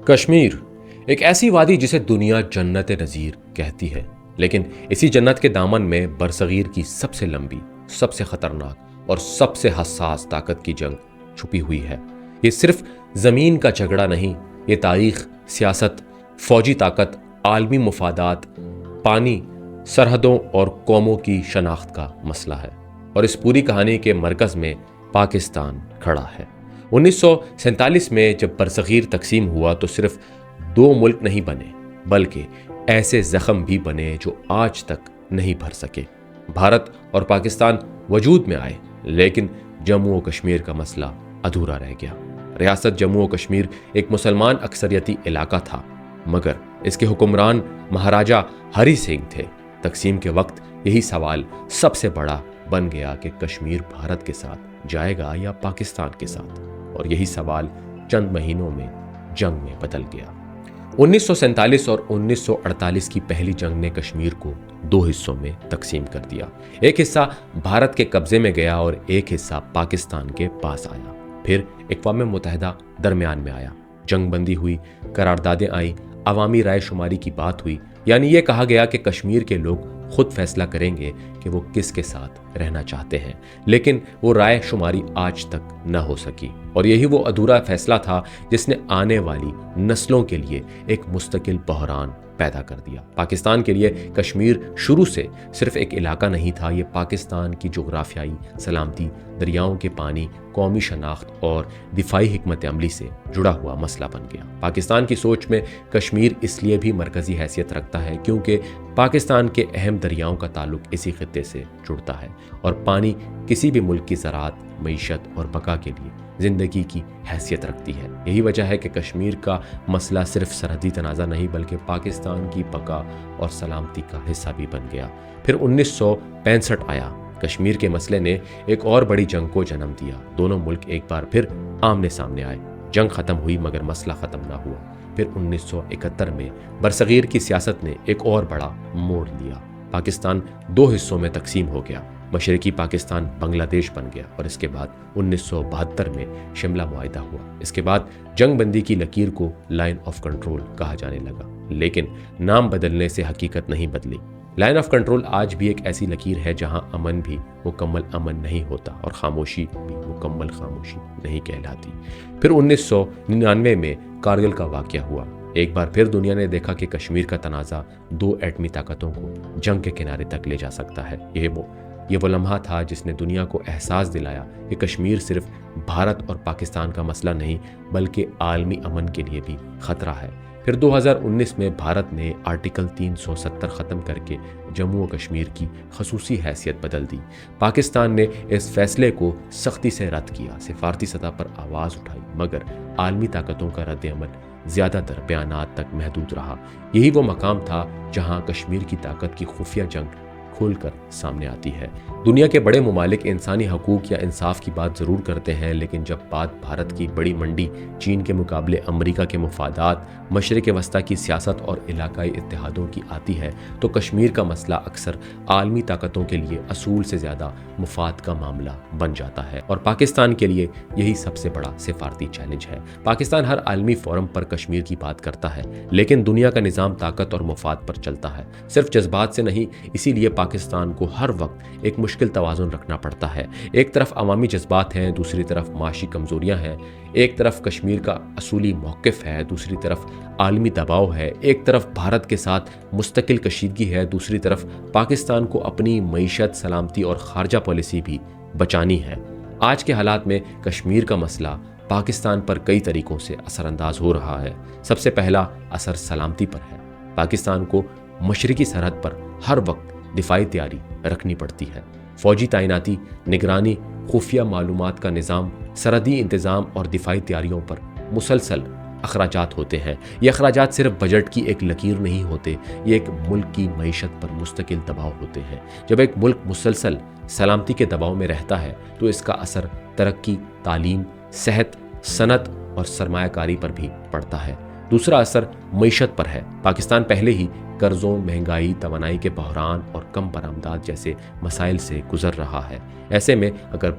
کشمیر ایک ایسی وادی جسے دنیا جنت نظیر کہتی ہے، لیکن اسی جنت کے دامن میں برصغیر کی سب سے لمبی، سب سے خطرناک اور سب سے حساس طاقت کی جنگ چھپی ہوئی ہے۔ یہ صرف زمین کا جھگڑا نہیں، یہ تاریخ، سیاست، فوجی طاقت، عالمی مفادات، پانی، سرحدوں اور قوموں کی شناخت کا مسئلہ ہے، اور اس پوری کہانی کے مرکز میں پاکستان کھڑا ہے۔ 1947 میں جب برصغیر تقسیم ہوا تو صرف دو ملک نہیں بنے، بلکہ ایسے زخم بھی بنے جو آج تک نہیں بھر سکے۔ بھارت اور پاکستان وجود میں آئے، لیکن جموں و کشمیر کا مسئلہ ادھورا رہ گیا۔ ریاست جموں و کشمیر ایک مسلمان اکثریتی علاقہ تھا، مگر اس کے حکمران مہاراجا ہری سنگھ تھے۔ تقسیم کے وقت یہی سوال سب سے بڑا بن گیا کہ کشمیر بھارت کے ساتھ جائے گا یا پاکستان کے ساتھ، اور یہی سوال چند مہینوں میں جنگ میں بدل گیا۔ 1947 اور 1948 کی پہلی جنگ نے کشمیر کو دو حصوں میں تقسیم کر دیا۔ ایک حصہ بھارت کے قبضے میں گیا اور ایک حصہ پاکستان کے پاس آیا۔ پھر اقوام متحدہ درمیان میں آیا، جنگ بندی ہوئی، قراردادیں آئیں، عوامی رائے شماری کی بات ہوئی، یعنی یہ کہا گیا کہ کشمیر کے لوگ خود فیصلہ کریں گے کہ وہ کس کے ساتھ رہنا چاہتے ہیں، لیکن وہ رائے شماری آج تک نہ ہو سکی، اور یہی وہ ادھورا فیصلہ تھا جس نے آنے والی نسلوں کے لیے ایک مستقل بحران پیدا کر دیا۔ پاکستان کے لیے کشمیر شروع سے صرف ایک علاقہ نہیں تھا، یہ پاکستان کی جغرافیائی سلامتی، دریاؤں کے پانی، قومی شناخت اور دفاعی حکمت عملی سے جڑا ہوا مسئلہ بن گیا۔ پاکستان کی سوچ میں کشمیر اس لیے بھی مرکزی حیثیت رکھتا ہے کیونکہ پاکستان کے اہم دریاؤں کا تعلق اسی خطے سے جڑتا ہے، اور پانی کسی بھی ملک کی زراعت، معیشت اور بقا کے لیے زندگی کی حیثیت رکھتی ہے۔ یہی وجہ ہے کہ کشمیر کا مسئلہ صرف سرحدی تنازع نہیں بلکہ پاکستان کی بقا اور سلامتی کا حصہ بھی بن گیا۔ پھر 1965 آیا۔ کشمیر کے مسئلے نے ایک اور بڑی جنگ کو جنم دیا۔ دونوں ملک ایک بار پھر آمنے سامنے آئے۔ جنگ ختم ہوئی مگر مسئلہ ختم نہ ہوا۔ پھر 1971 میں برصغیر کی سیاست نے ایک اور بڑا موڑ لیا۔ پاکستان دو حصوں میں تقسیم ہو گیا۔ مشرقی پاکستان بنگلہ دیش بن گیا، اور اس کے بعد 1972 میں شملہ معاہدہ ہوا۔ اس کے بعد جنگ بندی کی لکیر کو لائن آف کنٹرول کہا جانے لگا، لیکن نام بدلنے سے حقیقت نہیں بدلی۔ لائن آف کنٹرول آج بھی ایک ایسی لکیر ہے جہاں امن بھی مکمل امن نہیں ہوتا اور خاموشی بھی مکمل خاموشی نہیں کہلاتی۔ پھر 1999 میں کارگل کا واقعہ ہوا۔ ایک بار پھر دنیا نے دیکھا کہ کشمیر کا تنازع دو ایٹمی طاقتوں کو جنگ کے کنارے تک لے جا سکتا ہے۔ یہ وہ لمحہ تھا جس نے دنیا کو احساس دلایا کہ کشمیر صرف بھارت اور پاکستان کا مسئلہ نہیں بلکہ عالمی امن کے لیے بھی خطرہ ہے۔ پھر 2019 میں بھارت نے آرٹیکل 370 ختم کر کے جموں و کشمیر کی خصوصی حیثیت بدل دی۔ پاکستان نے اس فیصلے کو سختی سے رد کیا، سفارتی سطح پر آواز اٹھائی، مگر عالمی طاقتوں کا رد عمل زیادہ تر بیانات تک محدود رہا۔ یہی وہ مقام تھا جہاں کشمیر کی طاقت کی خفیہ جنگ کھول کر سامنے آتی ہے۔ دنیا کے بڑے ممالک انسانی حقوق یا انصاف کی بات ضرور کرتے ہیں، لیکن جب بات بھارت کی بڑی منڈی، چین کے مقابلے امریکہ کے مفادات، مشرق وسطیٰ کی سیاست اور علاقائی اتحادوں کی آتی ہے تو کشمیر کا مسئلہ اکثر عالمی طاقتوں کے لیے اصول سے زیادہ مفاد کا معاملہ بن جاتا ہے، اور پاکستان کے لیے یہی سب سے بڑا سفارتی چیلنج ہے۔ پاکستان ہر عالمی فورم پر کشمیر کی بات کرتا ہے، لیکن دنیا کا نظام طاقت اور مفاد پر چلتا ہے، صرف جذبات سے نہیں۔ اسی لیے پاکستان کو ہر وقت ایک مشکل توازن رکھنا پڑتا ہے۔ ایک طرف عوامی جذبات ہیں، دوسری طرف معاشی کمزوریاں ہیں، ایک طرف کشمیر کا اصولی موقف ہے، دوسری طرف عالمی دباؤ ہے، ایک طرف بھارت کے ساتھ مستقل کشیدگی ہے، دوسری طرف پاکستان کو اپنی معیشت، سلامتی اور خارجہ پالیسی بھی بچانی ہے۔ آج کے حالات میں کشمیر کا مسئلہ پاکستان پر کئی طریقوں سے اثر انداز ہو رہا ہے۔ سب سے پہلا اثر سلامتی پر ہے۔ پاکستان کو مشرقی سرحد پر ہر وقت دفاعی تیاری رکھنی پڑتی ہے۔ فوجی تعیناتی، نگرانی، خفیہ معلومات کا نظام، سرحدی انتظام اور دفاعی تیاریوں پر مسلسل اخراجات ہوتے ہیں۔ یہ اخراجات صرف بجٹ کی ایک لکیر نہیں ہوتے، یہ ایک ملک کی معیشت پر مستقل دباؤ ہوتے ہیں۔ جب ایک ملک مسلسل سلامتی کے دباؤ میں رہتا ہے تو اس کا اثر ترقی، تعلیم، صحت، صنعت اور سرمایہ کاری پر بھی پڑتا ہے۔ دوسرا اثر معیشت پر ہے۔ پاکستان پہلے ہی قرضوں، مہنگائی، توانائی کے بحران اور کم برآمدات جیسے مسائل سے گزر رہا ہے۔ ایسے میں اگر